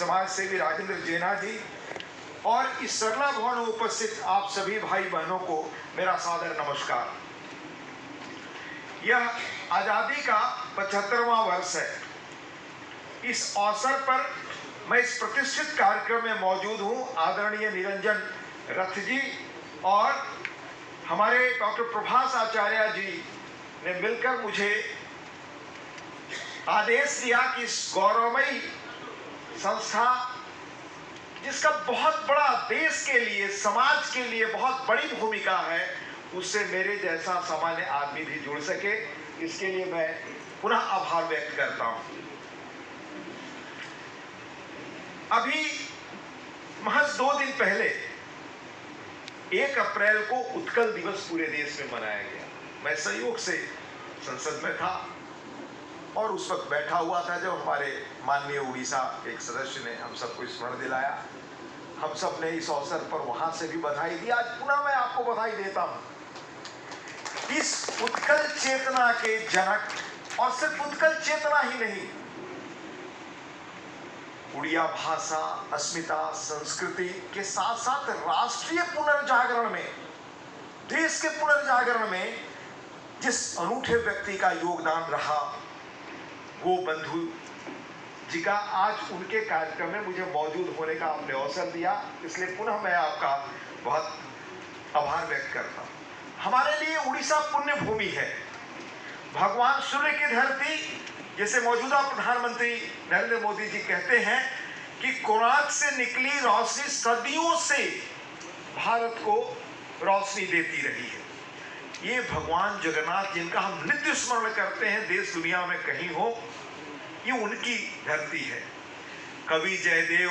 समाज सेवी राजेंद्र जेना जी और इस सरला भवन में उपस्थित आप सभी भाई बहनों को मेरा सादर नमस्कार। यह आजादी का 75वां वर्ष है। इस अवसर पर मैं इस प्रतिष्ठित कार्यक्रम में मौजूद हूं। आदरणीय निरंजन रथ जी और हमारे डॉक्टर प्रभास आचार्य जी ने मिलकर मुझे आदेश दिया कि इस गौरवमयी संस्था, जिसका बहुत बड़ा देश के लिए, समाज के लिए बहुत बड़ी भूमिका है, उससे मेरे जैसा सामान्य आदमी भी जुड़ सके, इसके लिए मैं पुनः आभार व्यक्त करता हूं। अभी महज 2 दिन पहले 1 अप्रैल को उत्कल दिवस पूरे देश में मनाया गया। मैं संयोग से संसद में था और उस वक्त बैठा हुआ था जब हमारे माननीय उड़ीसा एक सदस्य ने हम सबको स्मरण दिलाया। हम सब ने इस अवसर पर वहां से भी बधाई दी। आज पुनः मैं आपको बधाई देता हूं। इस उत्कल चेतना के जनक, और सिर्फ उत्कल चेतना ही नहीं, उड़िया भाषा, अस्मिता, संस्कृति के साथ साथ राष्ट्रीय पुनर्जागरण में, देश के पुनर्जागरण में जिस अनूठे व्यक्ति का योगदान रहा, वो बंधु जी का आज उनके कार्यक्रम में मुझे मौजूद होने का आपने अवसर दिया, इसलिए पुनः मैं आपका बहुत आभार व्यक्त करता हूं। हमारे लिए उड़ीसा पुण्य भूमि है, भगवान सूर्य की धरती। जैसे मौजूदा प्रधानमंत्री नरेंद्र मोदी जी कहते हैं कि कोणार्क से निकली रोशनी सदियों से भारत को रोशनी देती रही है। ये भगवान जगन्नाथ, जिनका हम नित्य स्मरण करते हैं, देश दुनिया में कहीं हो, ये उनकी धरती है। कवि जयदेव,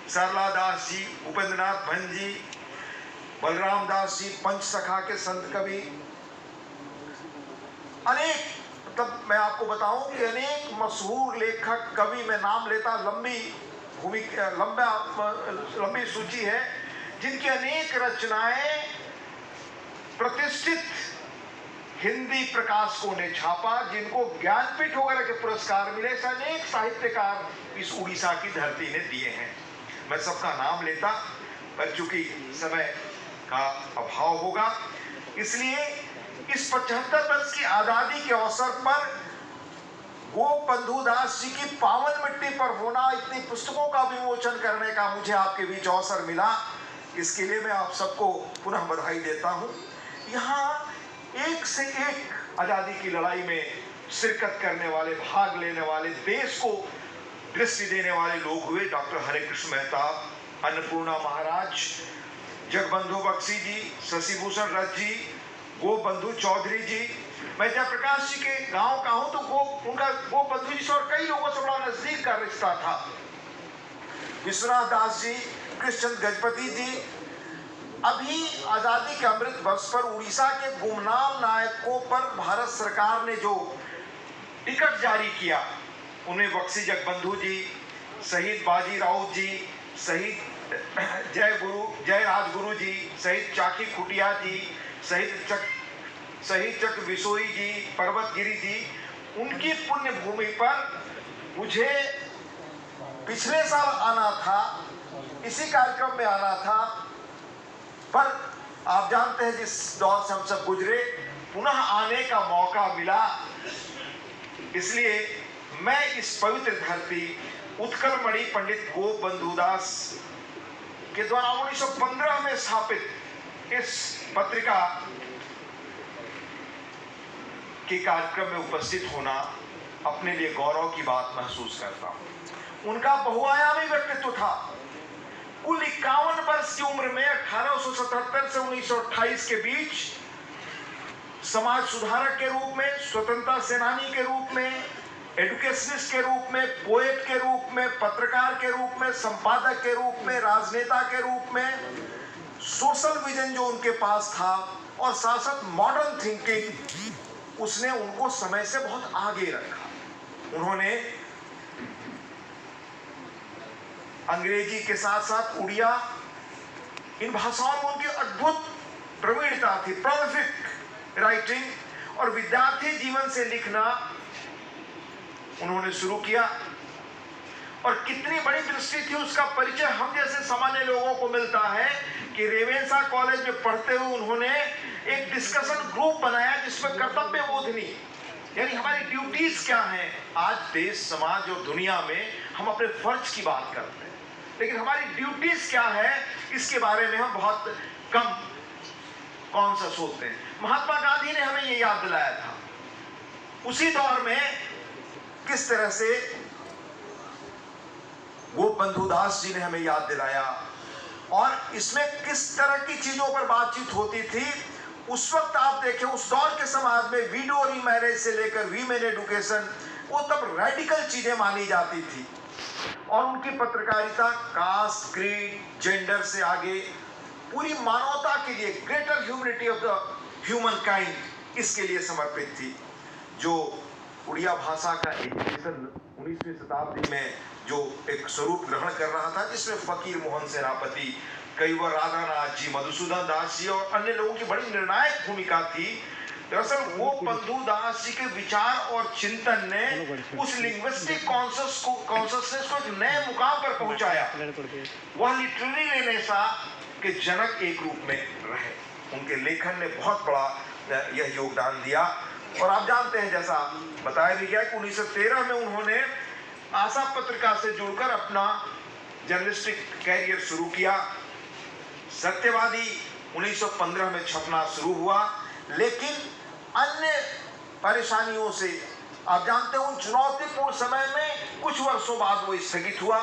सरला दास जी, उपेंद्रनाथ भंज जी, बलराम दास जी, पंचसखा के संत कवि, अनेक, मतलब मैं आपको बताऊं कि अनेक मशहूर लेखक, कवि, मैं नाम लेता, लंबी सूची है, जिनकी अनेक रचनाएं प्रतिष्ठित हिंदी प्रकाशकों ने छापा, जिनको ज्ञानपीठ वगैरह के पुरस्कार मिले। अनेक साहित्यकार इस उड़ीसा की धरती ने दिए हैं। मैं सबका नाम लेता, पर चूंकि समय का अभाव होगा, इसलिए इस 75 वर्ष की आजादी के अवसर पर गोपबंधु दास जी की पावन मिट्टी पर होना, इतनी पुस्तकों का विमोचन करने का मुझे आपके बीच अवसर मिला, इसके लिए मैं आप सबको पुनः बधाई देता हूं। यहाँ एक से एक आजादी की लड़ाई में शिरकत करने वाले, भाग लेने वाले, देश को दृष्टि देने वाले लोग हुए। डॉक्टर हरे कृष्ण मेहता, अन्नपूर्णा महाराज, जगबंधु बख्शी जी, शशिभूषण रथ जी, गोपबंधु चौधरी जी। मैं जयप्रकाश जी के गांव का हूं, तो गोपबंधु जी से और कई लोगों से बड़ा नजदीक का रिश्ता था। विश्वनाथ दास जी, कृष्ण गजपति जी। अभी आजादी के अमृत वर्ष पर उड़ीसा के गुमनाम नायकों पर भारत सरकार ने जो टिकट जारी किया, उनमें बख्शी जगबंधु जी, शहीद बाजी राउत जी, शहीद जय राजगुरु जी, शहीद चाकी खुटिया जी, शहीद चक बिसोई जी, पर्वतगिरी जी, उनकी पुण्य भूमि पर मुझे पिछले साल आना था, इसी कार्यक्रम में आना था, पर आप जानते हैं जिस दौर से हम सब गुजरे, पुनः आने का मौका मिला। इसलिए मैं इस पवित्र धरती, उत्कलमणि पंडित गोपबंधु दास के द्वारा 1915 में स्थापित इस पत्रिका के कार्यक्रम में उपस्थित होना अपने लिए गौरव की बात महसूस करता हूं। उनका बहुआयामी व्यक्तित्व था। कुल 51 वर्ष की उम्र में 1877 से 1928 के बीच समाज सुधारक के रूप में, स्वतंत्रता सेनानी के रूप में, एडुकेशनिस्ट के रूप में, पोएट के रूप में, पत्रकार के रूप में, संपादक के रूप में, राजनेता के रूप में, सोशल विजन जो उनके पास था और साथ साथ मॉडर्न थिंकिंग, उसने उनको समय से बहुत आगे रखा। उन्होंने अंग्रेजी के साथ साथ उड़िया, इन भाषाओं में उनकी अद्भुत प्रवीणता थी, प्रोलिफिक राइटिंग, और विद्यार्थी जीवन से लिखना उन्होंने शुरू किया। और कितनी बड़ी दृष्टि थी उसका परिचय हम जैसे सामान्य लोगों को मिलता है कि रेवेंसा कॉलेज में पढ़ते हुए उन्होंने एक डिस्कशन ग्रुप बनाया जिसमें कर्तव्य बोधनी, यानी हमारी ड्यूटीज क्या हैं। आज देश समाज और दुनिया में हम अपने फर्ज की बात करते हैं, लेकिन हमारी ड्यूटीज क्या है इसके बारे में हम बहुत कम कौन सा सोचते हैं। महात्मा गांधी ने हमें ये याद दिलाया था उसी दौर में किस तरह से वो बंधुदास जी ने हमें याद दिलाया, और इसमें किस तरह की चीजों पर बातचीत होती थी। उस वक्त आप देखें उस दौर के समाज में विडो रीमैरिज से लेकर वीमेन एजुकेशन वो तब रेडिकल चीजें मानी जाती थी, और उनकी पत्रकारिता कास्ट क्रीड जेंडर से आगे पूरी मानवता के लिए greater humanity of the human kind इसके लिए समर्पित थी। जो उड़िया भाषा का एजुकेशन 19वीं शताब्दी में जो एक स्वरूप ग्रहण कर रहा था, जिसमें फकीर मोहन सेनापति, कैवर राधानाथ जी, मधुसूदन दास जी और अन्य लोगों की बड़ी निर्णायक भूमिका थी। दरअसल वो बंधुदास जी के विचार और चिंतन ने उस लिंग्विस्टिक कॉन्शसनेस को एक नए मुकाम पर पहुंचाया। वह लिटरेरी रेनेसा के जनक एक रूप में रहे। उनके लेखन ने बहुत बड़ा यह योगदान दिया, और आप जानते हैं जैसा बताया भी गया कि 1913 में उन्होंने आशा पत्रिका से जुड़कर अपना जर्नलिस्टिक कैरियर शुरू किया। सत्यवादी 1915 में छपना शुरू हुआ, लेकिन अन्य परेशानियों से आप जानते हैं उन चुनौतीपूर्ण समय में कुछ वर्षों बाद वो स्थगित हुआ।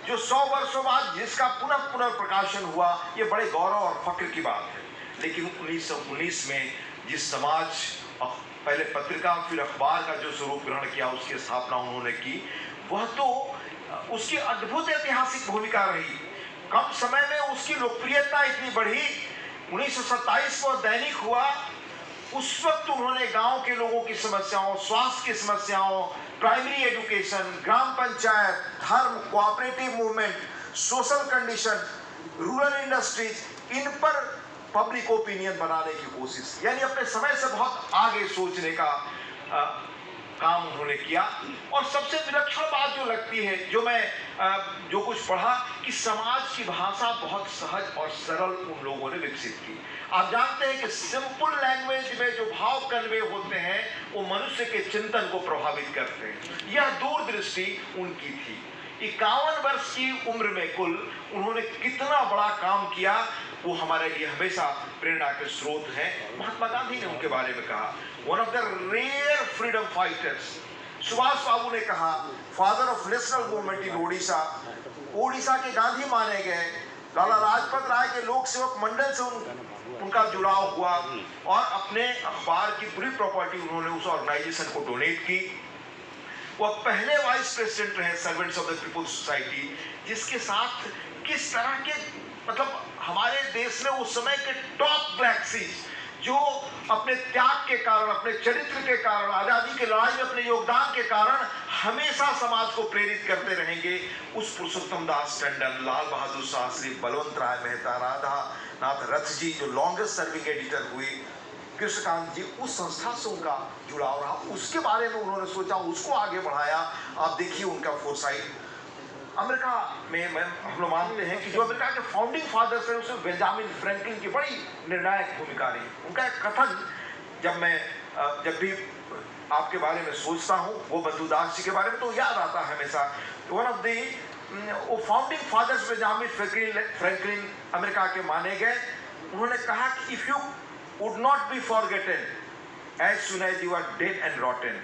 जो 100 वर्षों बाद जिसका पुनः प्रकाशन हुआ, ये बड़े गौरव और फक्र की बात है। लेकिन 1919 में जिस समाज पहले पत्रिका फिर अखबार का जो स्वरूप ग्रहण किया, उसकी स्थापना उन्होंने की, वह तो उसकी अद्भुत ऐतिहासिक भूमिका रही। कम समय में उसकी लोकप्रियता इतनी बढ़ी। 1927 को दैनिक हुआ, उस वक्त उन्होंने गांव के लोगों की समस्याओं, स्वास्थ्य की समस्याओं, प्राइमरी एजुकेशन, ग्राम पंचायत, धर्म, cooperative movement, social condition, rural industries, इन पर पब्लिक ओपिनियन बनाने की कोशिश, यानी अपने समय से बहुत आगे सोचने का काम उन्होंने किया। और सबसे विलक्षण बात जो लगती है, जो मैं जो कुछ पढ़ा, कि समाज की भाषा बहुत सहज और सरल उन लोगों ने विकसित की। आप जानते हैं कि सिंपल लैंग्वेज में जो भाव कन्वे होते हैं वो मनुष्य के चिंतन को प्रभावित करते हैं। यह दूरदृष्टि उनकी थी। 51 वर्ष की उम्र में कुल उन्होंने कितना बड़ा काम किया, वो हमारे लिए हमेशा प्रेरणा के स्रोत हैं। महात्मा गांधी ने उनके बारे में कहा, one of the rare freedom fighters. Subhash Babu ने कहा, father of national movement in Odisha. Odisha के गांधी माने गए। लाला लाजपत राय के लोक सेवक मंडल से उनका जुड़ाव हुआ, और अपने अखबार की पूरी प्रॉपर्टी उन्होंने उस ऑर्गेनाइजेशन को डोनेट की। वो पहले वाइस प्रेसिडेंट रहे servants of the people's society, जिसके साथ किस तरह के मतलब हमारे देश में उस समय के टॉप ब्लैक सीज जो अपने त्याग के कारण, अपने चरित्र के कारण, आजादी की लड़ाई में अपने योगदान के कारण हमेशा समाज को प्रेरित करते रहेंगे, उस पुरुषोत्तम दास टंडन, लाल बहादुर शास्त्री, बलवंत राय मेहता, राधा नाथ रथ जी जो लॉन्गेस्ट सर्विंग एडिटर हुए, कृष्णकांत जी, उस संस्था से उनका जुड़ाव रहा। उसके बारे में उन्होंने सोचा, उसको आगे बढ़ाया। आप देखिए उनका फोरसाइट। अमेरिका में हम लोग मानते हैं कि जो अमेरिका के फाउंडिंग फादर्स हैं उसमें बेंजामिन फ्रैंकलिन की बड़ी निर्णायक भूमिका रही। उनका एक कथन जब भी आपके बारे में सोचता हूँ, वो बंधुदास जी के बारे में, तो याद आता है हमेशा। One of the founding fathers Benjamin Franklin America के माने गए। उन्होंने कहा कि if you would not be forgotten as soon as you are dead and rotten।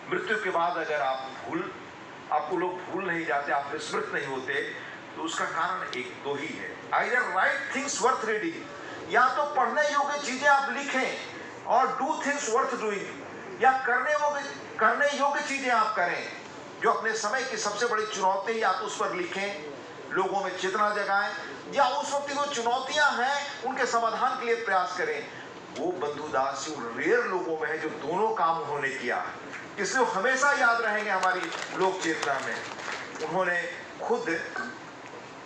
मृत्यु के बाद अगर आपको लोग भूल नहीं जाते, आप विस्मृत नहीं होते, तो उसका कारण एक दो ही है। Either write things worth reading, या तो पढ़ने योग्य चीजें आप लिखें, और do things worth doing, या करने योग्य चीजें आप करें, जो अपने समय की सबसे बड़ी चुनौती, या तो उस पर लिखें, लोगों में चेतना जगाएं, या उस वक्त जो चुनौतियां हैं उनके समाधान के लिए प्रयास करें। वो बंधुदास जी रेयर लोगों में है जो दोनों काम उन्होंने किया, इसलिए हमेशा याद रहेंगे हमारी लोक चेतना में। उन्होंने खुद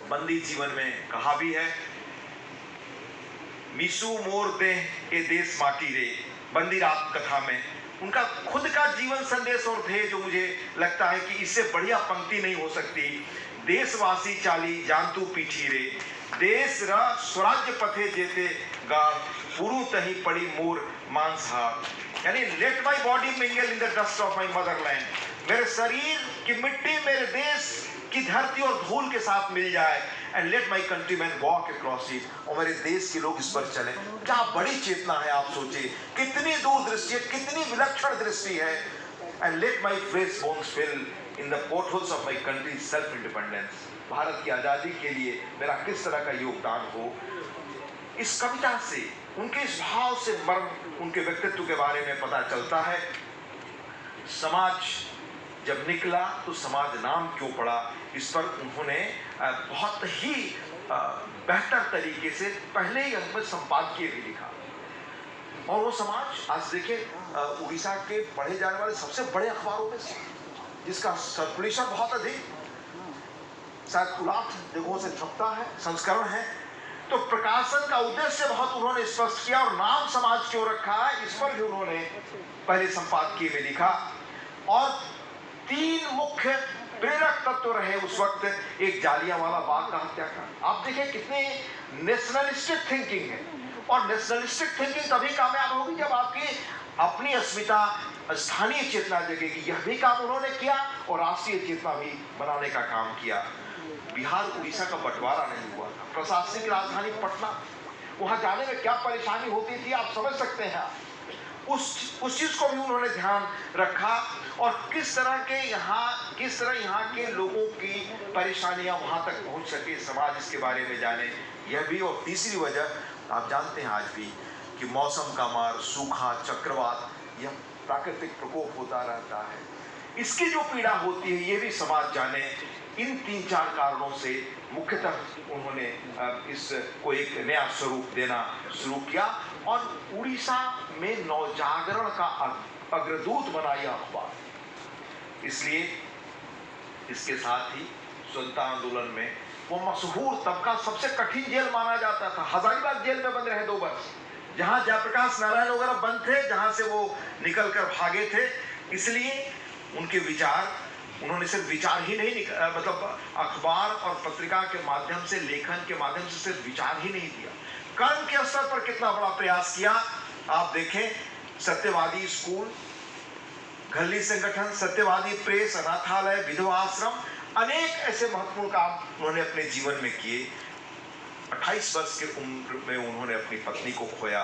बंदी जीवन में कहा भी है, मिसू मोर दे ए देश माटी रे, बंदी रात कथा में, उनका खुद का जीवन संदेश और ध्येय जो मुझे लगता है कि इससे बढ़िया पंक्ति नहीं हो सकती। देशवासी चाली जानतू पीठी रे, देश रा स्वराज्य पथे जेते गाड़, पुरु तही पड़ी मोर मांसहार। यानी let my body mingle in the dust of my Motherland, मेरे शरीर की मिट्टी मेरे देश की धरती और धूल के साथ मिल जाए। And let my countryman walk across it, और मेरे देश के लोग इस पर चले। क्या बड़ी चेतना है, आप सोचिए कितनी दूरदृष्टि है, कितनी विलक्षण दृष्टि है। And let my fresh bones fill in the portholes of my country self independence, Bharat की आजादी के लिए मेरा किस तरह का योगदान हो। इस कविता से, उनके इस भाव से मर्म, उनके व्यक्तित्व के बारे में पता चलता है। समाज जब निकला तो समाज नाम क्यों पड़ा, इस पर उन्होंने बहुत ही बेहतर तरीके से पहले ही अंक में संपादकीय भी लिखा। और वो समाज आज देखिए उड़ीसा के पढ़े जाने वाले सबसे बड़े अखबारों में से, जिसका सर्कुलेशन बहुत अधिक, शायद लाख जगहों से छपता है, संस्करण है। तो प्रकाशन का उद्देश्य बहुत उन्होंने स्पष्ट किया, और नाम समाज क्यों रखा है इस पर भी उन्होंने पहले संपादकीय में लिखा। और 3 मुख्य प्रेरक तत्व रहे उस वक्त। एक जालियांवाला बाग का हत्याकांड, आप देखें कितने नेशनलिस्टिक थिंकिंग है। और नेशनलिस्टिक थिंकिंग तभी कामयाब होगी जब आपकी अपनी अस्मिता, स्थानीय चेतना जगेगी। यह भी काम उन्होंने किया और राष्ट्रीय चेतना भी बनाने का काम किया। बिहार उड़ीसा का बंटवारा नहीं हुआ था, प्रशासनिक राजधानी पटना, वहां जाने में क्या परेशानी होती थी आप समझ सकते हैं। उस चीज को भी उन्होंने ध्यान रखा, और किस तरह यहाँ के लोगों की परेशानियां वहां तक पहुंच सके, समाज इसके बारे में जाने, यह भी। और तीसरी वजह आप जानते हैं आज भी कि मौसम का मार, सूखा, चक्रवात, यह प्राकृतिक प्रकोप होता रहता है, इसकी जो पीड़ा होती है ये भी समाज जाने। इन 3-4 कारणों से मुख्यतः उन्होंने इसको एक नया स्वरूप देना शुरू किया, और उड़ीसा में नवजागरण का अग्रदूत बना यह अखबार। इसलिए इसके साथ ही स्वतंत्रता आंदोलन में वो मशहूर तबका सबसे कठिन जेल माना जाता था, हजारीबाग जेल में बंद रहे 2 वर्ष, जहां जयप्रकाश नारायण वगैरह बंद थे, जहां से वो निकल कर भागे थे। इसलिए उनके विचार, उन्होंने सिर्फ विचार ही नहीं मतलब अखबार और पत्रिका के माध्यम से, लेखन के माध्यम से सिर्फ विचार ही नहीं दिया, कर्म के स्तर पर कितना बड़ा प्रयास किया। आप देखें, सत्यवादी स्कूल, घल्ली संगठन, सत्यवादी प्रेस, अनाथालय, विधवा आश्रम, अनेक ऐसे महत्वपूर्ण काम उन्होंने अपने जीवन में किए। 28 वर्ष की उम्र में उन्होंने अपनी पत्नी को खोया।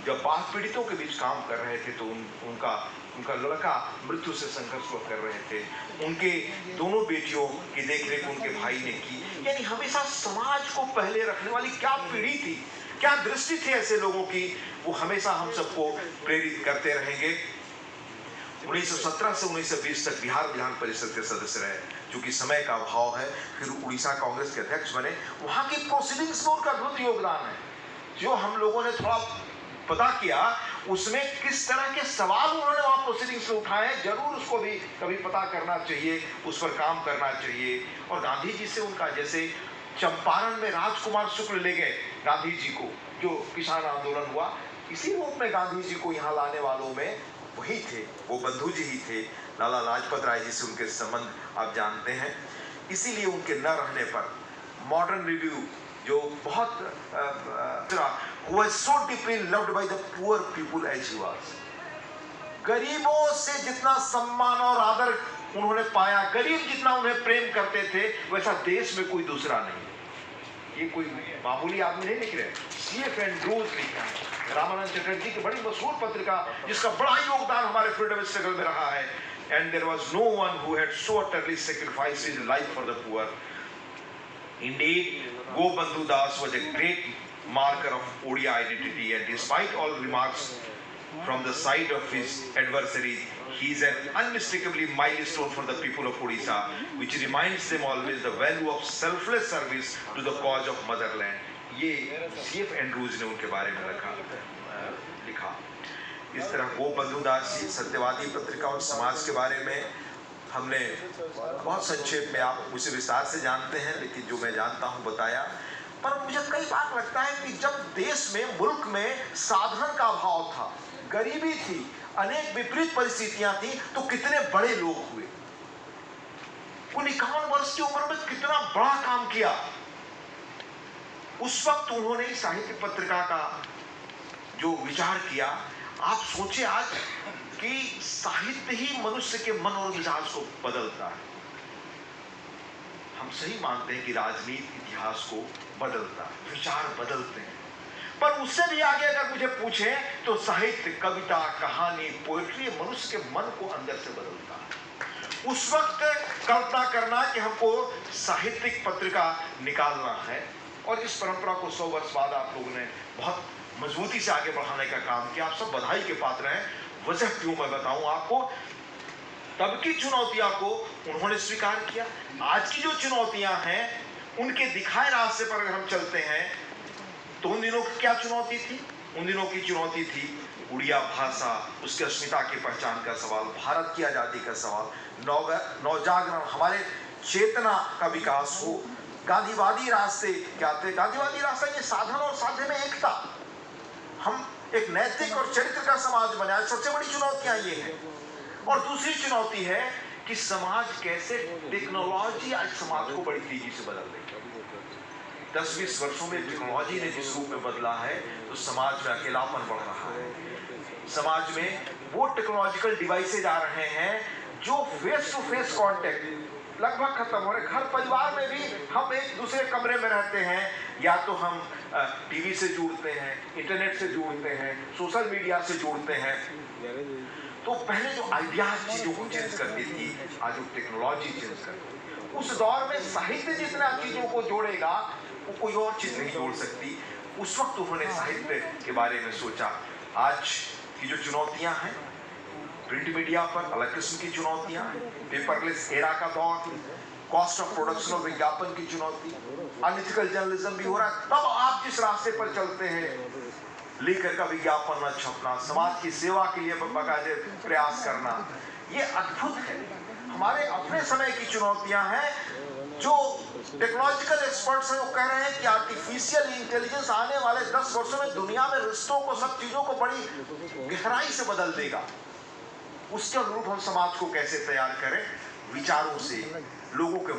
जब बाढ़ पीड़ितों के बीच काम कर रहे थे तो उनका लड़का मृत्यु से संघर्ष कर रहे थे। उनके दोनों बेटियों की देखरेख उनके भाई ने की। यानी हमेशा समाज को पहले रखने वाली क्या पीढ़ी थी, क्या दृष्टि थी ऐसे लोगों की, वो हमेशा हम सबको प्रेरित करते रहेंगे। 1917 से 1920 तक बिहार विधान परिषद के सदस्य रहे, क्योंकि समय का अभाव है। फिर उड़ीसा कांग्रेस के अध्यक्ष बने। वहां की प्रोसीडिंग्स में उनका अद्भुत योगदान है। जो हम लोगों ने थोड़ा पता किया, उसमें किस तरह के सवाल उन्होंने वहां प्रोसीडिंग्स में उठाए, जरूर उसको भी कभी पता करना चाहिए, उस पर काम करना चाहिए। और गांधी जी से उनका, जैसे चंपारण में राजकुमार शुक्ल ले गए गांधी जी को, जो किसान आंदोलन हुआ, इसी रूप में गांधी जी को यहाँ लाने वालों में वही थे, वो बंधु जी ही थे। लाला लाजपत राय जी से उनके संबंध आप जानते हैं। इसीलिए उनके न रहने पर मॉडर्न रिव्यू, जो बहुत who was so deeply loved by the poor people as he was, गरीबों से जितना सम्मान और आदर उन्होंने पाया, गरीब जितना उन्हें प्रेम करते थे, वैसा देश में कोई दूसरा नहीं। ये कोई मामूली आदमी नहीं लिख रहे, C.F. एंड्रूज लिखा है, रामानंद चटर्जी की बड़ी मशहूर पत्रिका, जिसका बड़ा योगदान हमारे फ्रीडम स्ट्रगल में रहा है। And there was no one who had so utterly sacrificed his life for the poor. Indeed, Gobandhu Das was a great marker of Odia identity, and despite all remarks from the side of his adversaries, he is an unmistakably milestone for the people of Odisha, which reminds them always the value of selfless service to the cause of motherland. ये C.F. Andrews ने उनके बारे में लिखा। इस तरह गोबंधु दास जी, सत्यवादी पत्रिका और समाज के बारे में हमने बहुत संक्षेप में, आप मुझसे विस्तार से जानते हैं, लेकिन जो मैं जानता हूं बताया। पर मुझे कई बार लगता है कि जब देश में, मुल्क में साधन का अभाव था, गरीबी थी, अनेक विपरीत परिस्थितियां थी, तो कितने बड़े लोग हुए। उन 51 वर्ष की उम्र में कितना बड़ा काम किया। उस वक्त उन्होंने साहित्य पत्रिका का जो विचार किया, आप सोचे आज कि साहित्य ही मनुष्य के मन और मिजाज को बदलता है। हम सही मानते हैं कि राजनीति इतिहास को बदलता है, विचार बदलते हैं, पर उससे भी आगे अगर मुझे पूछे तो साहित्य, कविता, कहानी, पोएट्री मनुष्य के मन को अंदर से बदलता है। उस वक्त कल्पना करना कि हमको साहित्यिक पत्रिका निकालना है, और इस परंपरा को 100 वर्ष बाद आप लोगों ने बहुत मजबूती से आगे बढ़ाने का काम किया। आप सब बधाई के पात्र हैं। वजह क्यों मैं बताऊं आपको। तब की चुनौतियों को उन्होंने स्वीकार किया। आज की जो चुनौतियां हैं उनके दिखाए रास्ते पर अगर हम चलते हैं तो उन दिनों की क्या चुनौती थी? उन दिनों की चुनौती थी उड़िया भाषा, उसकी अस्मिता की पहचान का सवाल, भारत की आजादी का सवाल, नवजागरण, हमारे चेतना का विकास हो, गांधीवादी रास्ते क्या थे? गांधीवादी रास्ता ये साधन और साध्य में एकता, हम एक नैतिक और चरित्र का समाज बनाए। सबसे बड़ी चुनौतियां ये हैं। और दूसरी चुनौती है कि समाज कैसे, टेक्नोलॉजी आज समाज को बड़ी तेजी से बदल रही है। 10-20 वर्षों में टेक्नोलॉजी ने जिस रूप में बदला है तो समाज में अकेलापन बढ़ रहा है। समाज में वो टेक्नोलॉजिकल डिवाइसेज आ रहे हैं जो फेस टू फेस कांटेक्ट लगभग खत्म हो रहे। घर परिवार में भी हम एक दूसरे कमरे में रहते हैं, या तो हम टीवी से जुड़ते हैं, इंटरनेट से जुड़ते हैं, सोशल मीडिया से जुड़ते हैं। तो पहले जो आइडियाज चीजों को चेंज करती थी, आज वो टेक्नोलॉजी चेंज करती है। उस दौर में साहित्य जितना चीजों को जोड़ेगा वो कोई और चीज नहीं जोड़ सकती। उस वक्त उन्होंने साहित्य के बारे में सोचा। आज की जो चुनौतियां हैं, प्रिंट मीडिया पर अलग किस्म की चुनौतियां हैं, पेपरलेस एरा का दौर, कॉस्ट ऑफ प्रोडक्शन और विज्ञापन की चुनौती, अनइथिकल जर्नलिज्म भी हो रहा है। तब आप जिस रास्ते पर चलते हैं, लेकर का विज्ञापन न छपना, समाज की सेवा के लिए बाकायदे प्रयास करना, ये अद्भुत है। हमारे अपने समय की चुनौतियां हैं। जो टेक्नोलॉजिकल एक्सपर्ट्स हैं वो कह रहे हैं कि आर्टिफिशियल इंटेलिजेंस आने वाले 10 वर्षों में दुनिया में रिश्तों को, सब चीजों को बड़ी गहराई से बदल देगा। उसके अनुरूप हम समाज को कैसे तैयार करें? विचारों से, लोगों के